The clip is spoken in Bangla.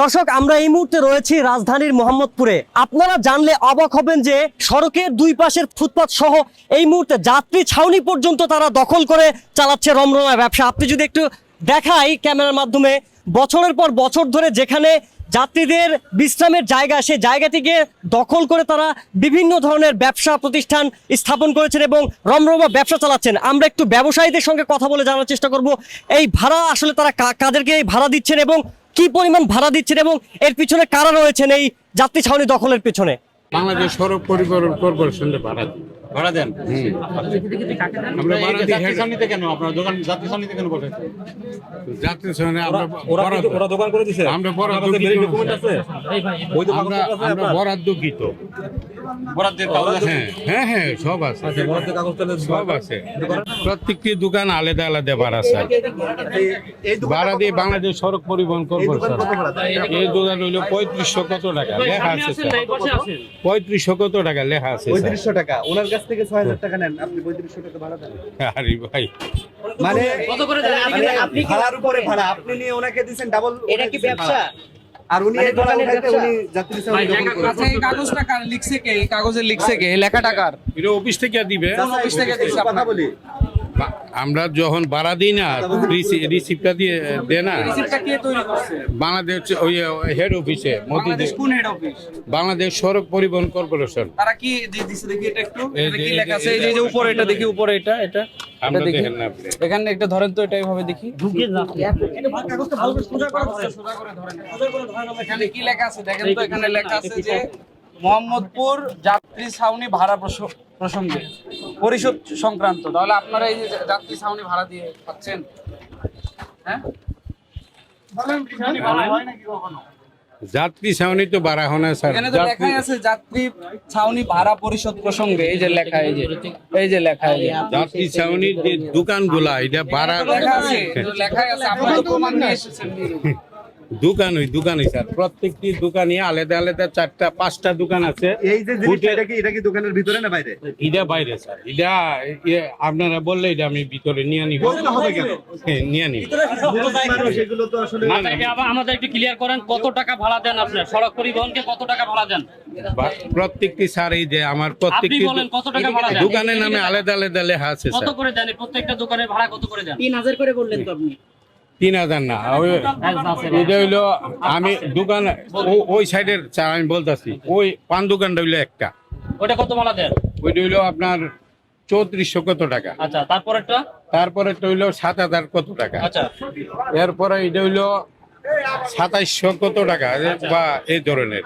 দর্শক, আমরা এই মুহূর্তে রয়েছি রাজধানীর মোহাম্মদপুরে। আপনারা জানলে অবাক হবেন যে সড়কের দুই পাশের ফুটপাত সহ এই মুহূর্তে যাত্রী ছাউনি পর্যন্ত তারা দখল করে চালাচ্ছে রমরমা ব্যবসা। আপনি যদি একটু দেখাই ক্যামেরার মাধ্যমে, বছরের পর বছর ধরে যেখানে যাত্রীদের বিশ্রামের জায়গা, সেই জায়গাটিকে দখল করে তারা বিভিন্ন ধরনের ব্যবসা প্রতিষ্ঠান স্থাপন করেছেন এবং রমরমা ব্যবসা চালাচ্ছেন। আমরা একটু ব্যবসায়ীদের সঙ্গে কথা বলে জানার চেষ্টা করব এই ভাড়া আসলে তারা কাদেরকে এই ভাড়া দিচ্ছেন এবং কি পরিমাণ ভাড়া দিচ্ছেন এবং এর পিছনে কারা রয়েছেন এই যাত্রী ছাউনি দখলের পিছনে। বাংলাদেশ সড়ক পরিবহন কর্পোরেশনের ভাড়া দেন। আমরা ভাড়া দিই। যাত্রী ছাউনিতে কেন আপনার দোকান যাত্রী ছাউনিতে কেন বসেছেন? যাত্রী ছাউনি আমরা ওরা দোকান করে দিছে। আমরা বরাদ্দ ডকুমেন্ট আছে। আমরা বরাদ্দ গীত। বরাদ্দের কাগজ আছে? হ্যাঁ হ্যাঁ সব আছে, আচ্ছা, বরাদ্দের কাগজ তাহলে সব আছে। প্রত্যেকটি দোকান আলাদা আলাদা ভাড়া স্যার। ভাড়া দিয়ে বাংলাদেশ সড়ক পরিবহন কর্পোরেশন। এই দোকান হইলো 3500 কত টাকা লেখা আছে স্যার। 3500 কত টাকা লেখা আছে স্যার। 3500 টাকা ওনার কাছ থেকে 6000 টাকা নেন, আপনি 3500 টাকা ভাড়া দেন। আরে ভাই, মানে কত করে দেন? আপনি ভাড়ার উপরে ভাড়া আপনি নিয়ে ওনাকে দিবেন ডাবল। এটা কি ব্যবসা? আর উনি এই ভাড়া উঠাইতে উনি যাত্রী ছাউনি দখল করেন। আচ্ছা, এই কাগজটা কার লিখছে কে? এই কাগজে লিখছে কে? এই লেখাটা কার? এটা অফিস থেকে দিবে। অফিস থেকে দিছে কথা বলি, আমরা যখন ভাড়া দিই না, রিসিপ্টটা দিয়ে দেয় না রিসিপ্টটা কে তৈরি করছে? বাংলাদেশ ওই হেড অফিসে বাংলাদেশ কোন হেড অফিস? বাংলাদেশ সড়ক পরিবহন কর্পোরেশন। তারা কি দিছে দেখি এটা একটু? এই এটা যে- কি এই লেখা যে- আছে? এই যে উপরে এটা দেখি, উপরে এটা আমরা দেখি। দেখেন না আপনি। এখানে একটা ধরেন তো, এটা এইভাবে দেখি। এখানে কি লেখা আছে দেখেন তো। এখানে লেখা আছে যে মোহাম্মদপুর যাত্রী ছাউনি ভাড়া প্রসঙ্গে পরিশোধ সংক্রান্ত। তাহলে আপনারা এই যে যাত্রী ছাউনি ভাড়া দিয়ে পাচ্ছেন, হ্যাঁ? যাত্রী ছাউনি তো ভাড়া হয় না স্যার। এখানে তো লেখাই আছে যাত্রী ছাউনি ভাড়া পরিশোধ প্রসঙ্গে। এই যে লেখা, এই যে লেখা, এই যে যাত্রী ছাউনির যে দোকানগুলা এটা ভাড়া লেখা আছে, লেখাই আছে। আপনারা তো প্রমাণ নিয়ে এসেছেন। দোকানই স্যার। প্রত্যেকটি দোকানে আলাদা আলাদা 4টা 5টা দোকান আছে। এই যে জিনিসটা এটা কি দোকানের ভিতরে না বাইরে? এটা বাইরে স্যার। এটা আপনারা বললে এটা আমি ভিতরে নিয়ে নিব। বলতে হবে কেন? হ্যাঁ, নিয়ে নিব। মানুষ এগুলো তো আসলে আপনাকে আবার আমাদের একটু ক্লিয়ার করেন, কত টাকা ভাড়া দেন আপনার সড়ক পরিবহনকে? কত টাকা ভাড়া দেন প্রত্যেকটি স্যার এই যে আমার আপনি প্রত্যেকটি বলেন? কত টাকা ভাড়া দেন? দোকানের নামে আলাদা আলাদা লেখা আছে কত স্যার। করে দেন? এই প্রত্যেকটা দোকানের ভাড়া কত করে দেন? 3000 করে বললেন তো আপনি। 3000 না, এটা হইলো আমি দোকান ওই সাইডের স্যার আমি বলতেছি। ওই পান দোকানটা হইলো একটা, ওটা কত ভাড়া দেন? ওইটা হইলো আপনার 3400 কত টাকা। আচ্ছা, তারপরেরটা? তারপরে একটা হইলো 7000 কত টাকা। আচ্ছা, এরপরে এটা হইলো 2700 কত টাকা বা এই ধরনের।